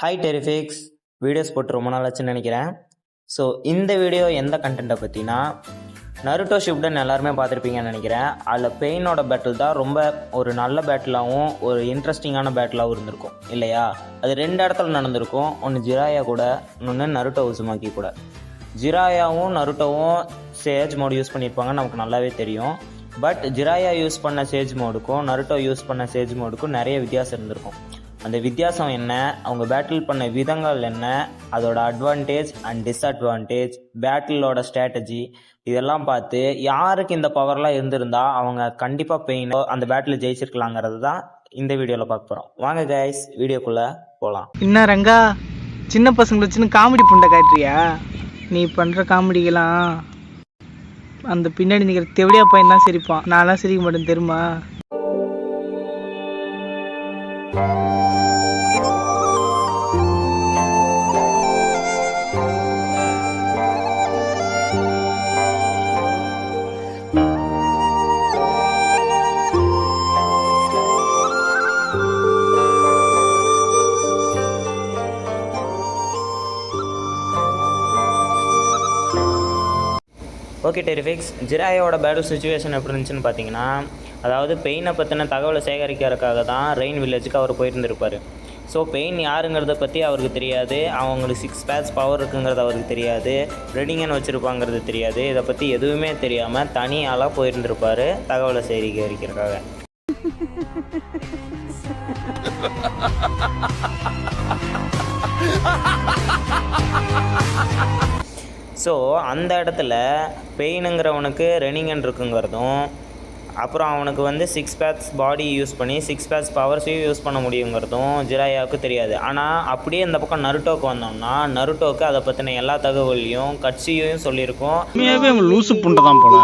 Hi டெரிஃபிக்ஸ், videos போட்டு ரொம்ப நாள் ஆச்சுன்னு நினைக்கிறேன். ஸோ இந்த வீடியோ எந்த கண்டென்ட்டை பற்றினா, நருட்டோ ஷிப்டன் எல்லாருமே பார்த்துருப்பீங்கன்னு நினைக்கிறேன். அதில் பெயினோட பேட்டில் தான் ரொம்ப ஒரு நல்ல பேட்டிலாகவும் ஒரு இன்ட்ரெஸ்டிங்கான பேட்டிலாகவும் இருந்திருக்கும் இல்லையா? அது ரெண்டு இடத்துல நடந்திருக்கும். ஒன்று ஜிராயா கூட, இன்னொன்று நருட்டோ உசுமாக்கி கூட. ஜிராயாவும் நருட்டோவும் சேஜ் மோடு யூஸ் பண்ணியிருப்பாங்கன்னு நமக்கு நல்லாவே தெரியும். பட் ஜிராயா யூஸ் பண்ண சேஜ் மோடுக்கும் நருட்டோ யூஸ் பண்ண சேஜ் மோடுக்கும் நிறைய வித்தியாசம் இருந்திருக்கும். அந்த வித்தியாசம் என்ன, அவங்க பேட்டில் பண்ண விதங்கள் என்ன, அதோட அட்வான்டேஜ் அண்ட் டிஸ்அட்வான்டேஜ், பேட்டிலோட ஸ்ட்ராட்டஜி, இதெல்லாம் பார்த்து யாருக்கு இந்த பவர்லாம் இருந்திருந்தா அவங்க கண்டிப்பாக பெயின் அந்த பேட்டில் ஜெயிச்சிருக்கலாங்கிறது தான் இந்த வீடியோவில் பார்க்க போகிறோம். வாங்க கைஸ், வீடியோக்குள்ளே போகலாம். என்ன ரங்கா, சின்ன பசங்களை வச்சுன்னு காமெடி புண்டை காட்டுறியா? நீ பண்ணுற காமெடிக்கெல்லாம் அந்த பின்னாடி நிற்கிற தெவடியா பையன் தான் சிரிப்பான். நான்லாம் சிரிக்க மாட்டேன் தெரியுமா? ஓகே டெரிஃபிக்ஸ், ஜிராயோட பேட்டில் சுச்சுவேஷன் எப்படி இருந்துச்சுன்னு பார்த்தீங்கன்னா, அதாவது பெயினை பற்றின தகவலை சேகரிக்கிறதுக்காக தான் ரெயின் வில்லேஜுக்கு அவர் போயிருந்துருப்பார். ஸோ பெயின் யாருங்கிறத பற்றி அவருக்கு தெரியாது, அவங்களுக்கு 6 பேட்ஸ் பவர் இருக்குங்கிறது அவருக்கு தெரியாது, ரெடிங்கன் வச்சுருப்பாங்கிறது தெரியாது. இதை பற்றி எதுவுமே தெரியாமல் தனியாளாக போயிருந்திருப்பார் தகவலை சேகரிக்கிறதுக்காக. ஸோ அந்த இடத்துல பெயினுங்கிறவனுக்கு ரெனிங்கன் இருக்குங்கிறதும், அப்புறம் அவனுக்கு வந்து 6 பேட்ஸ் பாடி யூஸ் பண்ணி 6 பேட்ஸ் பவர்ஸையும் யூஸ் பண்ண முடியுங்கிறதும் ஜிராயாவுக்கு தெரியாது. ஆனால் அப்படியே இந்த பக்கம் நருட்டோக்கு வந்தோம்னா, நருட்டோக்கு அதை பற்றின எல்லா தகவலையும் கட்சியையும் சொல்லியிருக்கோம். லூசு புண்டை தான் போல.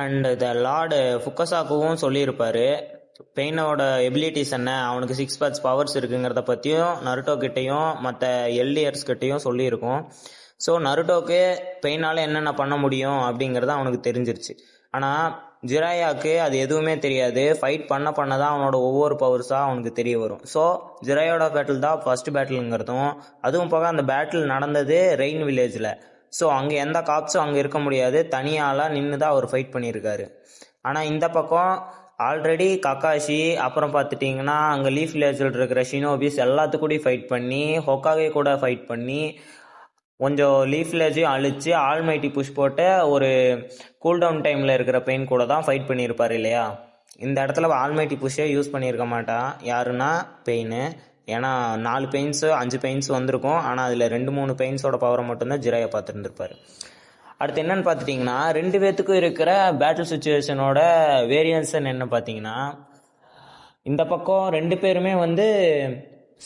அண்ட் த லார்டு ஃபுக்கசாக்குவும் சொல்லியிருப்பார் பெயினோட எபிலிட்டிஸ் என்ன, அவனுக்கு 6 பேட்ஸ் பவர்ஸ் இருக்குங்கிறத பற்றியும் நருட்டோ கிட்டேயும் மற்ற எல்டியர்ஸ் கிட்டேயும் சொல்லியிருக்கோம். ஸோ நருட்டோக்கு பெயினால் என்னென்ன பண்ண முடியும் அப்படிங்கிறது அவனுக்கு தெரிஞ்சிருச்சு. ஆனால் ஜிராயாவுக்கு அது எதுவுமே தெரியாது. ஃபைட் பண்ண தான் அவனோட ஒவ்வொரு பவர்ஸாக அவனுக்கு தெரிய வரும். ஸோ ஜிராயோட பேட்டில் தான் ஃபர்ஸ்ட் பேட்டிலுங்கிறதும், அதுவும் போக அந்த பேட்டில் நடந்தது ரெயின் வில்லேஜில். ஸோ அங்கே எந்த காப்ஸும் அங்கே இருக்க முடியாது, தனியாலாம் நின்று தான் அவர் ஃபைட் பண்ணியிருக்காரு. ஆனால் இந்த பக்கம் ஆல்ரெடி கக்காஷி, அப்புறம் பார்த்துட்டிங்கன்னா அங்கே லீஃப் வில்லேஜில் இருக்கிற ஷினோபிஸ் எல்லாத்துக்கூடயும் ஃபைட் பண்ணி, ஹொக்காகே கூட ஃபைட் பண்ணி கொஞ்சம் லீஃப் வில்லேஜையும் அழித்து ஆல்மைட்டி புஷ் போட்டு ஒரு கூல்டவுன் டைமில் இருக்கிற பெயின் கூட தான் ஃபைட் பண்ணியிருப்பார் இல்லையா? இந்த இடத்துல ஆல்மைட்டி புஷ்ஷே யூஸ் பண்ணியிருக்க மாட்டான். யாருன்னா பெயின். ஏன்னா 4 பெயின்ஸு 5 பெயின்ஸ் வந்திருக்கும். ஆனால் அதில் 2-3 பெயின்ஸோட பவரை மட்டும்தான் ஜிராயை பார்த்துருந்துருப்பார். அடுத்து என்னன்னு பார்த்துட்டிங்கன்னா, 2 பேர்த்துக்கும் இருக்கிற பேட்டில் சுச்சுவேஷனோட வேரியன்ஸ் என்ன பார்த்தீங்கன்னா, இந்த பக்கம் 2 பேருமே வந்து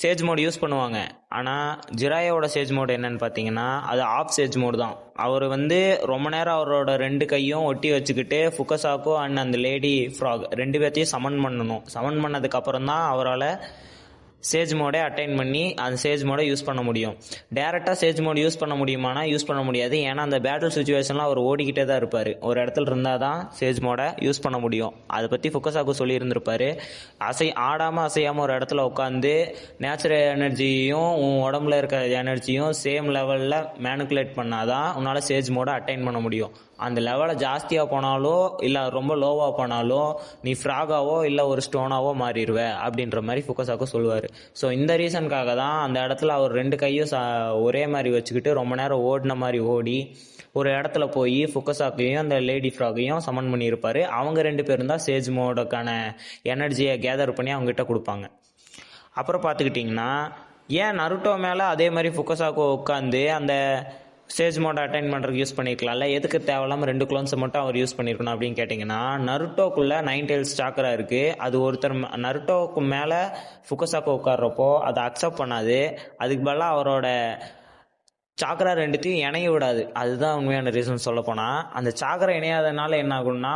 சேஜ் மோடு யூஸ் பண்ணுவாங்க. ஆனால் ஜிராயோட சேஜ் மோடு என்னன்னு பார்த்தீங்கன்னா, அது ஆஃப் சேஜ் மோடு தான். அவர் வந்து ரொம்ப நேரம் அவரோட 2 கையும் ஒட்டி வச்சுக்கிட்டு ஃபுக்கசாக்கோ அண்ட் அந்த லேடி ஃப்ராக் 2 பேர்த்தையும் சமன் பண்ணணும். சமன் பண்ணதுக்கப்புறம் தான் அவரால் சேஜ் மோடை அட்டைன் பண்ணி அந்த சேஜ் மோடை யூஸ் பண்ண முடியும். டேரெக்டாக சேஜ் மோடு யூஸ் பண்ண முடியுமானா யூஸ் பண்ண முடியாது. ஏன்னா அந்த பேட்டில் சுச்சுவேஷனில் அவர் ஓடிக்கிட்டே தான் இருப்பார். ஒரு இடத்துல இருந்தால் தான் சேஜ் மோடை யூஸ் பண்ண முடியும். அதை பற்றி ஃபுக்கசாக்கு சொல்லியிருந்திருப்பார். ஆடாமல் அசையாமல் ஒரு இடத்துல உட்காந்து நேச்சுரல் எனர்ஜியும் உன் உடம்புல இருக்க எனர்ஜியும் சேம் லெவலில் மேனுக்குலேட் பண்ணாதான் உன்னால் சேஜ் மோடை அட்டைன் பண்ண முடியும். அந்த லெவலை ஜாஸ்தியாக போனாலோ இல்லை ரொம்ப லோவாக போனாலோ நீ ஃப்ராகாவோ இல்லை ஒரு ஸ்டோனாவோ மாறிடுவ அப்படின்ற மாதிரி ஃபுக்கசாக்கோ சொல்லுவார். ஸோ இந்த ரீசனுக்காக தான் அந்த இடத்துல அவர் 2 கையும் ஒரே மாதிரி வச்சுக்கிட்டு ரொம்ப நேரம் ஓடின மாதிரி ஓடி ஒரு இடத்துல போய் ஃபுக்கசாக்கையும் அந்த லேடி ஃப்ராகையும் சமன் பண்ணியிருப்பார். அவங்க 2 பேரும் தான் சேஜ் மோடுக்கான எனர்ஜியை கேதர் பண்ணி அவங்ககிட்ட கொடுப்பாங்க. அப்புறம் பார்த்துக்கிட்டிங்கன்னா, ஏன் நருட்டோ மேலே அதே மாதிரி ஃபுக்கசாக்கோ உட்காந்து அந்த சேஜ் மோட் அட்டைன் பண்ணுறதுக்கு யூஸ் பண்ணியிருக்கலாம்ல, எதுக்கு தேவையில்லாமல் 2 குளோன்ஸை மட்டும் அவர் யூஸ் பண்ணியிருக்கணும் அப்படின்னு கேட்டிங்கன்னா, நருட்டோக்குள்ளே 9 டெயில்ஸ் சாக்கரா இருக்குது. அது ஒருத்தர் நருட்டோக்கு மேலே ஃபுக்கசாக்கோ உட்கார்றப்போ அதை அக்செப்ட் பண்ணாது. அதுக்கு பதிலாக அவரோட சாக்கரா 2த்தையும் இணைய விடாது. அதுதான் உண்மையான ரீசன் சொல்லப்போனால். அந்த சாக்கரா இணையாதனால என்ன ஆகும்னா,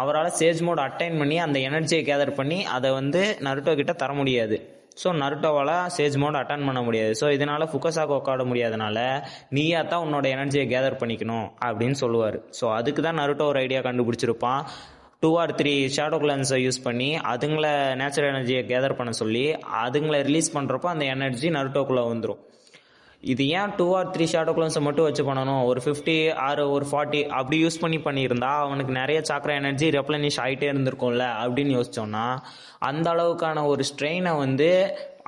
அவரால் சேஜ் மோட் அட்டைன் பண்ணி அந்த எனர்ஜியை கேதர் பண்ணி அதை வந்து நருட்டோ கிட்ட தர முடியாது. ஸோ நருட்டோவால் சேஜ் மோட் அட்டன் பண்ண முடியாது. ஸோ இதனால் ஃபுக்கசாக்கோ உட்காட முடியாதனால நீயா தான் உன்னோட எனர்ஜியை கேதர் பண்ணிக்கணும் அப்படின்னு சொல்லுவார். ஸோ அதுக்கு தான் நருட்டோ ஒரு ஐடியா கண்டுபிடிச்சிருப்பான். 2 or 3 ஷேடோ கிளான்ஸை யூஸ் பண்ணி அதுங்களை நேச்சுரல் எனர்ஜியை கேதர் பண்ண சொல்லி அதுங்களை ரிலீஸ் பண்ணுறப்போ அந்த எனர்ஜி நருட்டோக்குள்ளே வந்துடும். இது ஏன் 2 or 3 ஷேடோ கிளான்ஸை மட்டும் வச்சு பண்ணணும், ஒரு 50 ஆர் ஒரு 40 அப்படி யூஸ் பண்ணியிருந்தா அவனுக்கு நிறைய சாக்ரா எனர்ஜி ரெப்ளனிஷ் ஆகிட்டே இருந்திருக்கும்ல அப்படின்னு யோசிச்சோன்னா அந்த அளவுக்கான ஒரு ஸ்ட்ரெயினை வந்து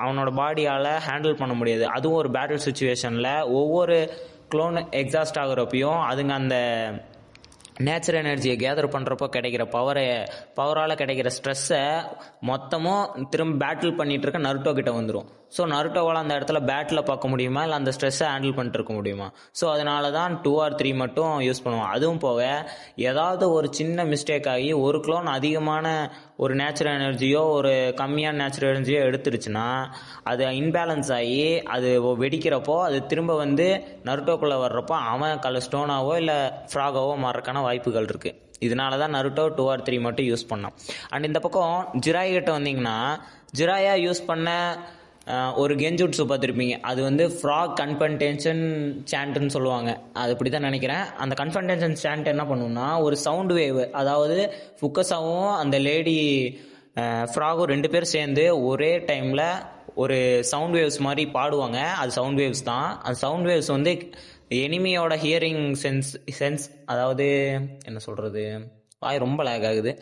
அவனோட பாடியால் ஹேண்டில் பண்ண முடியாது. அதுவும் ஒரு பேட்டில் சுச்சுவேஷனில் ஒவ்வொரு க்ளோன் எக்ஸாஸ்ட் ஆகுறப்பையும் அதுங்க அந்த நேச்சுரல் எனர்ஜியை கேதர் பண்ணுறப்போ கிடைக்கிற பவரால் கிடைக்கிற ஸ்ட்ரெஸ்ஸை மொத்தமும் திரும்ப பேட்டில் பண்ணிகிட்டு இருக்க நருட்டோ கிட்ட வந்துடும். ஸோ நருட்டோவால் அந்த இடத்துல பேட்டில் பார்க்க முடியுமா, இல்லை அந்த ஸ்ட்ரெஸ்ஸை ஹேண்டில் பண்ணிட்டு இருக்க முடியுமா? ஸோ அதனால தான் 2 or 3 மட்டும் யூஸ் பண்ணுவோம். அதுவும் போக ஏதாவது ஒரு சின்ன மிஸ்டேக் ஆகி ஒரு க்ளோன் அதிகமான ஒரு நேச்சுரல் எனர்ஜியோ ஒரு கம்மியான நேச்சுரல் எனர்ஜியோ எடுத்துருச்சுன்னா அது இன்பேலன்ஸ் ஆகி அது வெடிக்கிறப்போ அது திரும்ப வந்து நருட்டோக்குள்ளே வர்றப்போ அவன் ஸ்டோனாவோ இல்லை ஃப்ராகாவோ மாறக்கான வாய்ப்புகள் இருக்குது. இதனால தான் நருட்டோ 2 or 3 மட்டும் யூஸ் பண்ணோம். அண்ட் இந்த பக்கம் ஜிராய் கிட்ட வந்தீங்கன்னா ஜிராயா யூஸ் பண்ண ஒரு கென்ஜுட்ஸு பார்த்துருப்பீங்க. அது வந்து ஃப்ராக் கன்ஃபன்டேஷன் சாண்ட்னு சொல்லுவாங்க. அது இப்படி தான் நினைக்கிறேன். அந்த கன்ஃபன்டேஷன் சாண்ட் என்ன பண்ணுன்னா ஒரு சவுண்ட் வேவ், அதாவது ஃபுக்கஸாவும் அந்த லேடி ஃப்ராகும் 2 பேர் சேர்ந்து ஒரே டைமில் ஒரு சவுண்ட் வேவ்ஸ் மாதிரி பாடுவாங்க. அது சவுண்ட் வேவ்ஸ் தான். அந்த சவுண்ட் வேவ்ஸ் வந்து எனிமியோட ஹியரிங் சென்ஸ் அதாவது என்ன சொல்கிறது, வாய் ரொம்ப லேக் ஆகுது.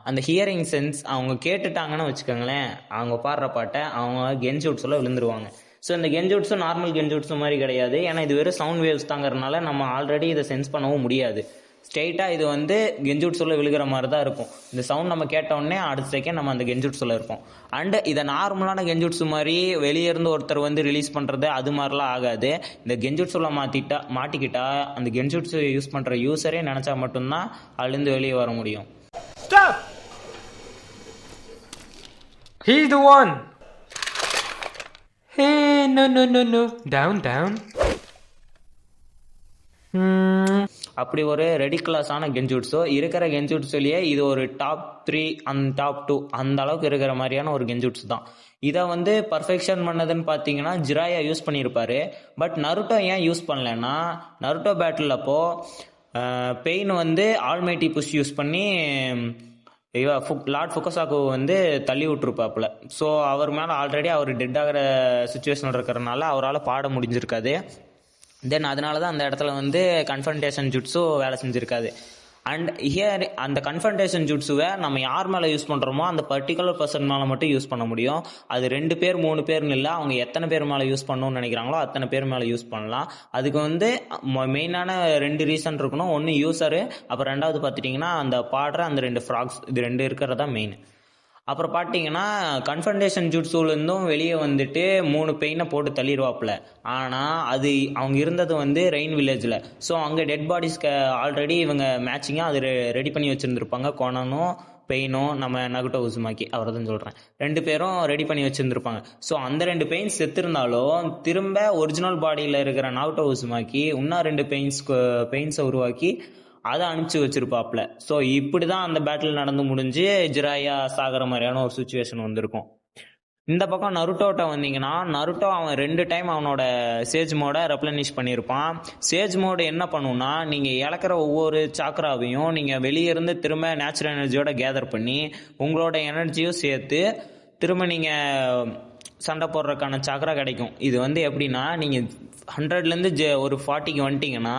அந்த ஹியரிங் சென்ஸ் அவங்க கேட்டுட்டாங்கன்னு வச்சுக்கோங்களேன், அவங்க பாடுற பாட்டை அவங்க கென்ஜூட்ஸில் விழுந்துருவாங்க. ஸோ இந்த கென்ஜூட்ஸும் நார்மல் கென்ஜூட்ஸும் மாதிரி கிடையாது. ஏன்னா இது வெறும் சவுண்ட் வேவ்ஸ் தாங்கிறதுனால நம்ம ஆல்ரெடி இதை சென்ஸ் பண்ணவும் முடியாது. ஸ்ட்ரெயிட்டாக இது வந்து கென்ஜூட்ஸில் விழுகிற மாதிரி தான் இருக்கும். இந்த சவுண்ட் நம்ம கேட்டோடனே அடுத்த செகண்ட் நம்ம அந்த கென்ஜூட்ஸில் இருப்போம். அண்டு இதை நார்மலான கென்ஜூட்ஸு மாதிரி வெளியே இருந்து ஒருத்தர் வந்து ரிலீஸ் பண்ணுறது அது மாதிரிலாம் ஆகாது. இந்த கென்ஜூட்ஸில் மாட்டிக்கிட்டா அந்த கென்ஜூட்ஸ் யூஸ் பண்ணுற யூஸரே நினச்சா மட்டும்தான் அதுலேருந்து வெளியே வர முடியும். Stop! He's the one! Hey, no. Down. அப்படி ஒரு ரெடிகுலஸான கென்ஜூட்ஸோ இருக்கிற கென்ஜூட்ஸ்லேயே இது ஒரு டாப் 3 அண்ட் டாப் 2 அந்த அளவுக்கு இருக்கிற மாதிரியான ஒரு கென்ஜூட்ஸ் தான். இதை வந்து பர்ஃபெக்ஷன் பண்ணதுன்னு பார்த்தீங்கன்னா ஜிராயா யூஸ் பண்ணியிருப்பாரு. பட் நருட்டோ ஏன் யூஸ் பண்ணலன்னா, நருட்டோ பேட்டில் அப்போ பெயின் வந்து ஆல்மைட்டி புஷ் யூஸ் பண்ணி லார்ட் ஃபுக்கசாக்கு வந்து தள்ளி விட்டுருப்பாப்புல. ஸோ அவர் மேலே ஆல்ரெடி அவர் டெட் ஆகிற சுச்சுவேஷன் இருக்கிறனால அவரால் பாட முடிஞ்சிருக்காது. தென் அதனால தான் அந்த இடத்துல வந்து கன்ஃபன்டேஷன் ஜுட்ஸும் வேலை செஞ்சுருக்காது. அண்ட் ஹியர் அந்த கன்ஃபன்டேஷன் ஜுட்ஸுவை நம்ம யார் மேலே யூஸ் பண்ணுறோமோ அந்த பர்டிகுலர் பர்சன் மேலே மட்டும் யூஸ் பண்ண முடியும். அது 2 பேர் 3 பேர்னு இல்லை, அவங்க எத்தனை பேர் மேலே யூஸ் பண்ணணும்னு நினைக்கிறாங்களோ அத்தனை பேர் மேலே யூஸ் பண்ணலாம். அதுக்கு வந்து மெயினான 2 ரீசன் இருக்கணும். ஒன்று யூஸரு, அப்புறம் 2வது பார்த்துட்டிங்கன்னா அந்த பாடுற அந்த 2 ஃப்ராக்ஸ். இது 2 இருக்கிறதா மெயின். அப்புறம் பார்த்தீங்கன்னா கன்ஃபன்டேஷன் ஜுட்ஸுலேருந்தும் வெளியே வந்துட்டு 3 பெயினை போட்டு தள்ளிடுவாப்புல. ஆனால் அது அவங்க இருந்தது வந்து ரெயின் வில்லேஜில். ஸோ அங்கே டெட் பாடிஸ்க்கு ஆல்ரெடி இவங்க மேட்சிங்காக அது ரெடி பண்ணி வச்சுருந்துருப்பாங்க. கோனனும் பெயினும் நம்ம நகுட்டோ உசுமாக்கி அவரை தான் சொல்கிறேன், 2 பேரும் ரெடி பண்ணி வச்சுருந்துருப்பாங்க. ஸோ அந்த 2 பெயின்ஸ் செத்துருந்தாலும் திரும்ப ஒரிஜினல் பாடியில் இருக்கிற நகுட்டோ உசுமாக்கி இன்னும் 2 பெயின்ஸை உருவாக்கி அதை அனுப்பிச்சு வச்சிருப்பாப்ல. ஸோ இப்படி தான் அந்த பேட்டில் நடந்து முடிஞ்சு ஜிராயா சாகிற மாதிரியான ஒரு சுச்சுவேஷன் வந்திருக்கும். இந்த பக்கம் நருட்டோட்ட வந்தீங்கன்னா நருட்டோ அவன் 2 டைம் அவனோட சேஜ் மோடை ரெப்ளனிஷ் பண்ணியிருப்பான். சேஜ் மோடு என்ன பண்ணுன்னா, நீங்கள் இழக்கிற ஒவ்வொரு சாக்ராவையும் நீங்கள் வெளியே இருந்து திரும்ப நேச்சுரல் எனர்ஜியோட கேதர் பண்ணி உங்களோட எனர்ஜியும் சேர்த்து திரும்ப நீங்கள் சண்டை போடுறதுக்கான சாக்ரா கிடைக்கும். இது வந்து எப்படின்னா, நீங்கள் 100லேருந்து ஒரு 40க்கு வந்துட்டிங்கன்னா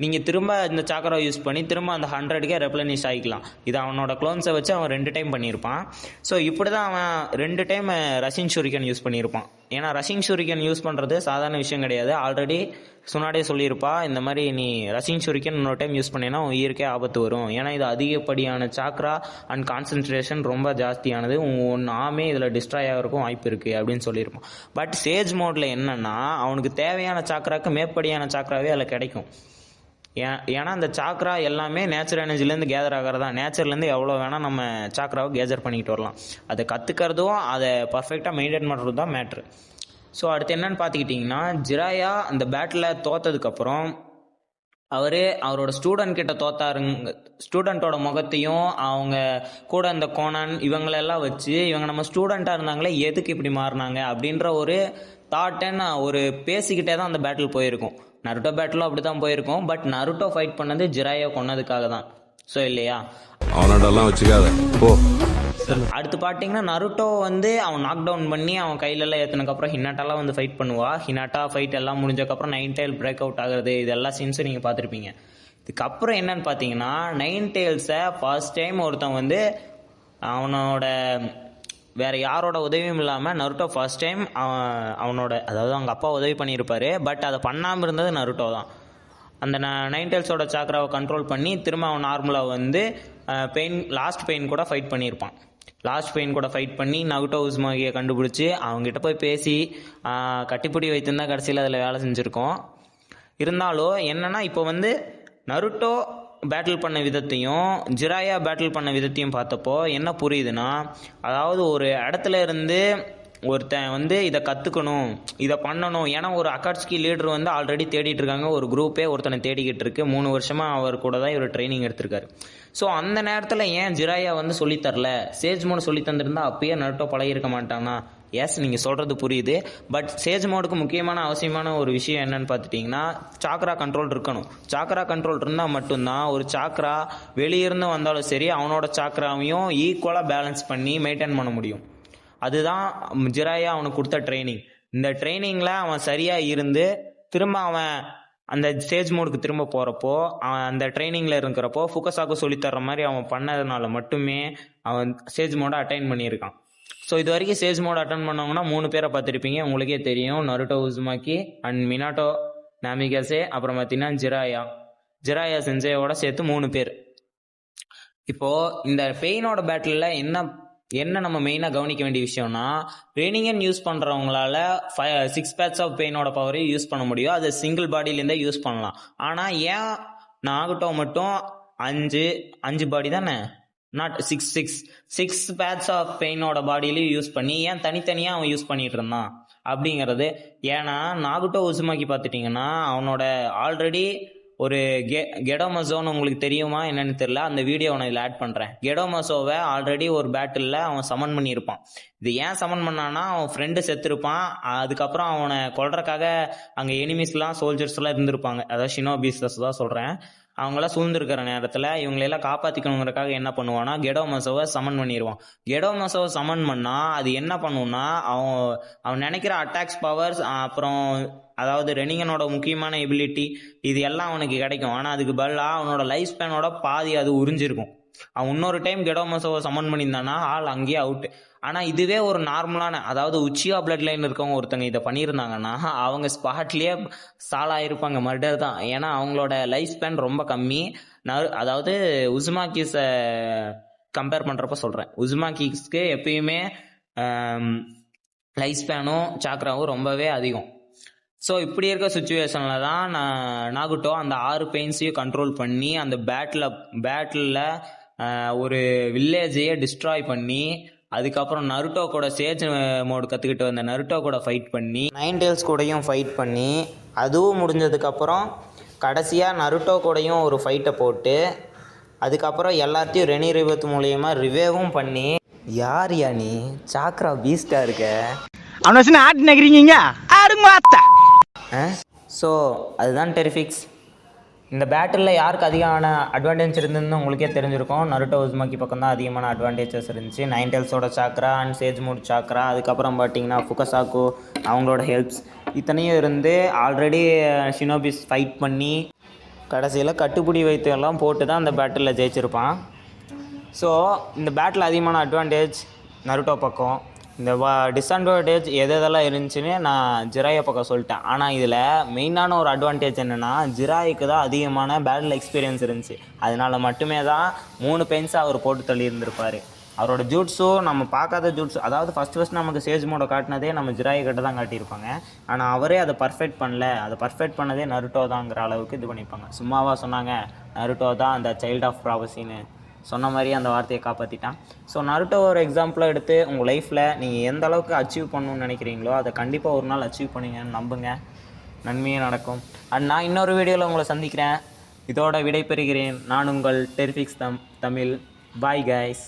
நீங்கள் திரும்ப இந்த சாக்கரை யூஸ் பண்ணி திரும்ப அந்த 100க்கே ரெப்ளனிஷ் ஆகிக்கலாம். இது அவனோட க்ளோன்ஸை வச்சு அவன் 2 டைம் பண்ணியிருப்பான். ஸோ இப்படி தான் அவன் 2 டைம் ரஷிங் ஷூரிகன் யூஸ் பண்ணியிருப்பான். ஏன்னா ரஷிங் ஷூரிகன் யூஸ் பண்ணுறது சாதாரண விஷயம் கிடையாது. ஆல்ரெடி சுனாடியே சொல்லியிருப்பா, இந்த மாதிரி நீ ரஷிங் ஷூரிகன் இன்னொரு டைம் யூஸ் பண்ணினா உயிருக்கே ஆபத்து வரும். ஏன்னா இது அதிகப்படியான சாக்ரா அண்ட் கான்சன்ட்ரேஷன் ரொம்ப ஜாஸ்தியானது, உன் ஆமே இதில் டிஸ்ட்ராய் ஆகிறதுக்கும் வாய்ப்பு இருக்குது அப்படின்னு சொல்லியிருப்பான். பட் சேஜ் மோடில் என்னென்னா அவனுக்கு தேவையான சாக்ராக்கு மேற்படியான சாக்ராவே அதில் கிடைக்கும். ஏன்னா அந்த சாக்ரா எல்லாமே நேச்சுரல் எனர்ஜிலேருந்து கேதர் ஆகிறதா. நேச்சர்லேருந்து எவ்வளோ வேணால் நம்ம சாக்ராவை கேதர் பண்ணிக்கிட்டு வரலாம். அதை கற்றுக்கிறதும் அதை பர்ஃபெக்டாக மெயின்டைன் பண்ணுறது தான் மேட்ரு. ஸோ அடுத்து என்னன்னு பார்த்துக்கிட்டிங்கன்னா, ஜிராயா அந்த பேட்டில் தோற்றதுக்கப்புறம் அவரோட ஸ்டூடெண்ட் கிட்ட தோத்தாருங்க. ஸ்டூடெண்ட்டோட முகத்தையும் அவங்க கூட அந்த கோனான் இவங்களெல்லாம் வச்சு இவங்க நம்ம ஸ்டூடெண்ட்டாக இருந்தாங்களே எதுக்கு இப்படி மாறினாங்க அப்படின்ற ஒரு தாட்டை ஒரு பேசிக்கிட்டே தான் அந்த பேட்டில் போயிருக்கும். நருட்டோ பேட்டிலும் அப்படி தான் போயிருக்கும். பட் நருட்டோ ஃபைட் பண்ணது ஜிராயா கொன்னதுக்காக தான். ஸோ இல்லையா? அவனோடலாம் வச்சுக்காத போ. அடுத்து பார்த்தீங்கன்னா நருட்டோ வந்து அவன் நாக் டவுன் பண்ணி அவன் கையிலெல்லாம் ஏற்றினதுக்கப்புறம் ஹினாட்டாலாம் வந்து ஃபைட் பண்ணுவா. ஹினாட்டா ஃபைட் எல்லாம் முடிஞ்சக்கப்புறம் நைன் டெயில் பிரேக் அவுட் ஆகுறது, இது எல்லா சீன்ஸும் நீங்கள் பார்த்துருப்பீங்க. இதுக்கப்புறம் என்னன்னு பார்த்தீங்கன்னா நைன் டெயில்ஸை ஃபர்ஸ்ட் டைம் ஒருத்தன் வந்து அவனோட வேற யாரோட உதவியும் இல்லாமல் நருட்டோ ஃபர்ஸ்ட் டைம் அவனோட, அதாவது அவங்க அப்பா உதவி பண்ணியிருப்பாரு, பட் அதை பண்ணாமல் இருந்தது நருட்டோ தான். அந்த நைன் டெயில்ஸோட சாக்ராவை கண்ட்ரோல் பண்ணி திரும்ப அவன் நார்மலாக வந்து லாஸ்ட் பெயின் கூட ஃபைட் பண்ணியிருப்பான். லாஸ்ட் பெயின் கூட ஃபைட் பண்ணி நருட்டோ உசுமாகியை கண்டுபிடிச்சி அவங்ககிட்ட போய் பேசி கட்டிப்பிடி வைத்திருந்தா கடைசியில் அதில் வேலை செஞ்சுருக்கோம். இருந்தாலும் என்னன்னா இப்போ வந்து நருட்டோ பேட்டில் பண்ண விதத்தையும் ஜிராயா பேட்டில் பண்ண விதத்தையும் பார்த்தப்போ என்ன புரியுதுன்னா, அதாவது ஒரு இடத்துல இருந்து ஒருத்தன் வந்து இதை கற்றுக்கணும், இதை பண்ணணும். ஏன்னா ஒரு அகாட்சுகி லீடர் வந்து ஆல்ரெடி தேடிட்டு இருக்காங்க, ஒரு குரூப்பே ஒருத்தனை தேடிக்கிட்டு இருக்கு. 3 வருஷமாக அவர் கூட தான் இவர் ட்ரைனிங் எடுத்திருக்காரு. ஸோ அந்த நேரத்தில் ஏன் ஜிராயா வந்து சொல்லித்தரல? சேஜ் மோடு சொல்லி தந்திருந்தா அப்பயே நருட்டோ பழகிருக்க மாட்டானா? எஸ், நீங்கள் சொல்கிறது புரியுது. பட் சேஜ் மோடுக்கு முக்கியமான அவசியமான ஒரு விஷயம் என்னன்னு பார்த்துட்டிங்கன்னா சாக்ரா கண்ட்ரோல் இருக்கணும். சாக்ரா கண்ட்ரோல் இருந்தால் மட்டும்தான் ஒரு சாக்ரா வெளியிருந்து வந்தாலும் சரி அவனோட சாக்ராவையும் ஈக்குவலாக பேலன்ஸ் பண்ணி மெயின்டைன் பண்ண முடியும். அதுதான் ஜிராயா அவனுக்கு கொடுத்த ட்ரைனிங். இந்த ட்ரைனிங்கில் அவன் சரியாக இருந்து திரும்ப அவன் அந்த சேஜ் மோடுக்கு திரும்ப போகிறப்போ, அவன் அந்த ட்ரைனிங்கில் இருக்கிறப்போ ஃபுகசாக்கு சொல்லித்தர்ற மாதிரி அவன் பண்ணதுனால மட்டுமே அவன் சேஜ் மோடை அட்டைன் பண்ணியிருக்கான். ஸோ இது வரைக்கும் சேஜ் மோட் அட்டன் பண்ணவங்கன்னா 3 பேரை பார்த்துருப்பீங்க, உங்களுக்கே தெரியும். நருட்டோ உசுமாக்கி அண்ட் மினாட்டோ நாமிகாசே, அப்புறம் பார்த்தீங்கன்னா ஜிராயா சென்சேயோட சேர்த்து 3 பேர். இப்போது இந்த பெயினோட பேட்டிலில் என்ன நம்ம மெயினாக கவனிக்க வேண்டிய விஷயம்னா, ரெனிகன் யூஸ் பண்ணுறவங்களால 6 பேட்ஸ் ஆஃப் பெயினோட பவரையும் யூஸ் பண்ண முடியும். அது சிங்கிள் பாடியிலேருந்தே யூஸ் பண்ணலாம். ஆனால் ஏன் நாகுட்டோ மட்டும் 5 பாடி தானே, நாட் 6 பேட்ஸ் ஆஃப் பெயினோட பாடியிலையும் யூஸ் பண்ணி ஏன் தனித்தனியாக அவன் யூஸ் பண்ணிட்டு இருந்தான் அப்படிங்கிறது. ஏன்னா நாகுட்டோ உசுமாக்கி பார்த்துட்டிங்கன்னா அவனோட ஆல்ரெடி ஒரு கெடோமசோன்னு உங்களுக்கு தெரியுமா என்னன்னு தெரியல, அந்த வீடியோ நான் இதில் ஆட் பண்ணுறேன். கெடோமசோவை ஆல்ரெடி ஒரு பேட்டிலில் அவன் சமன் பண்ணியிருப்பான். இது ஏன் சமன் பண்ணான்னா அவன் ஃப்ரெண்டு செத்துருப்பான். அதுக்கப்புறம் அவனை கொல்றதுக்காக அங்கே எனிமீஸ்லாம் சோல்ஜர்ஸ்லாம் இருந்திருப்பாங்க, அதாவது ஷினோபீஸஸ் தான் சொல்கிறேன். அவங்களாம் சூழ்ந்திருக்கிற நேரத்தில் இவங்களெல்லாம் காப்பாற்றிக்கணுங்கிறக்காக என்ன பண்ணுவான்னா கெடோமசோவை சமன் பண்ணிடுவான். கெடோமசோவை சமன் பண்ணால் அது என்ன பண்ணுன்னா அவன் நினைக்கிற அட்டாக்ஸ் பவர்ஸ், அப்புறம் அதாவது ரெனிகனோட முக்கியமான எபிலிட்டி இது எல்லாம் அவனுக்கு கிடைக்கும். ஆனால் அதுக்கு பதிலாக அவனோட லைஃப் ஸ்பேனோட பாதி அது உறிஞ்சிருக்கும். அவன் இன்னொரு டைம் கெடோமசோவை சமன் பண்ணியிருந்தானா ஆள் அங்கேயே அவுட்டு. ஆனால் இதுவே ஒரு நார்மலான, அதாவது உச்சியா பிளட் லைன் இருக்கவங்க ஒருத்தங்க இதை பண்ணியிருந்தாங்கன்னா அவங்க ஸ்பாட்லேயே சாலாயிருப்பாங்க, மர்டர் தான். ஏன்னா அவங்களோட லைஃப் ஸ்பேன் ரொம்ப கம்மி. அதாவது உசுமாக்கிஸை கம்பேர் பண்ணுறப்ப சொல்கிறேன், உசுமாக்கிஸ்க்கு எப்பயுமே லைஃப் ஸ்பேனும் சாக்ராவும் ரொம்பவே அதிகம். ஸோ இப்படி இருக்க சுச்சுவேஷனில் தான் நாகுட்டோ அந்த 6 பெயின்ஸையும் கண்ட்ரோல் பண்ணி அந்த பேட்டிலில் ஒரு வில்லேஜையே டிஸ்ட்ராய் பண்ணி அதுக்கப்புறம் நருட்டோ கூட சேஜ் மோடு கற்றுக்கிட்டு வந்த நருட்டோ கூட ஃபைட் பண்ணி 9 டெயில்ஸ் கூடயும் ஃபைட் பண்ணி அதுவும் முடிஞ்சதுக்கப்புறம் கடைசியாக நருட்டோ கூடயும் ஒரு ஃபைட்டை போட்டு அதுக்கப்புறம் எல்லாத்தையும் ரெனி ரிவத் மூலியமா ரிவேவும் பண்ணி, யார் யா நீ சாக்ரா பீஸ்டாக இருக்க அவனை வச்சு ஆட்டு நகரிங்க ஆடுங்க ஆத்தா. ஸோ அதுதான் டெரிஃபிக்ஸ். இந்த பேட்டிலில் யாருக்கு அதிகமான அட்வான்டேஜ் இருந்ததுன்னு உங்களுக்கே தெரிஞ்சிருக்கும். நருட்டோ உசுமாக்கி பக்கம் தான் அதிகமான அட்வான்டேஜஸ் இருந்துச்சு. 9 டெயில்ஸோட சாக்ரா அண்ட் சேஜ் மோட் சாக்ரா, அதுக்கப்புறம் பார்த்தீங்கன்னா ஃபுகசாக்கு அவங்களோட ஹெல்ப்ஸ் இத்தனையும் இருந்து ஆல்ரெடி ஷினோபிஸ் ஃபைட் பண்ணி கடைசியில் கட்டுப்பிடி வைத்தியெல்லாம் போட்டு தான் அந்த பேட்டிலில் ஜெயிச்சிருப்பான். ஸோ இந்த பேட்டில் அதிகமான அட்வான்டேஜ் நருட்டோ பக்கம். இந்த டிஸ்அட்வான்டேஜ் எதெல்லாம் இருந்துச்சுன்னு நான் ஜிராயா பக்கம் சொல்லிட்டேன். ஆனால் இதில் மெயினான ஒரு அட்வான்டேஜ் என்னென்னா ஜிராய்க்கு தான் அதிகமான பேட்டில் எக்ஸ்பீரியன்ஸ் இருந்துச்சு. அதனால மட்டுமே தான் 3 பெயின்ஸை அவர் போட்டு தள்ளி இருந்திருப்பார். அவரோட ஜூட்ஸோ நம்ம பார்க்காத ஜூட்ஸ், அதாவது ஃபஸ்ட் நமக்கு சேஜ் மோட காட்டினதே நம்ம ஜிராய் கிட்ட தான் காட்டியிருப்பாங்க. ஆனால் அவரே அதை பர்ஃபெக்ட் பண்ணல, அதை பர்ஃபெக்ட் பண்ணதே நருட்டோ தாங்கிற அளவுக்கு இது பண்ணியிருப்பாங்க. சும்மாவா சொன்னாங்க நருட்டோ தான் அந்த சைல்ட் ஆஃப் ப்ராபஸின்னு சொன்ன மாதிரி அந்த வார்த்தையை காப்பாற்றிட்டான். ஸோ நருட்டோ ஒரு எக்ஸாம்பிளாக எடுத்து உங்கள் லைஃப்பில் நீங்கள் எந்த அளவுக்கு அச்சீவ் பண்ணணும்னு நினைக்கிறீங்களோ அதை கண்டிப்பாக ஒரு நாள் அச்சீவ் பண்ணுங்கன்னு நம்புங்க, நன்மையே நடக்கும். அண்ட் நான் இன்னொரு வீடியோவில் உங்களை சந்திக்கிறேன். இதோட விடைபெறுகிறேன். நான் உங்கள் டெரிஃபிக்ஸ் தமிழ். Bye guys.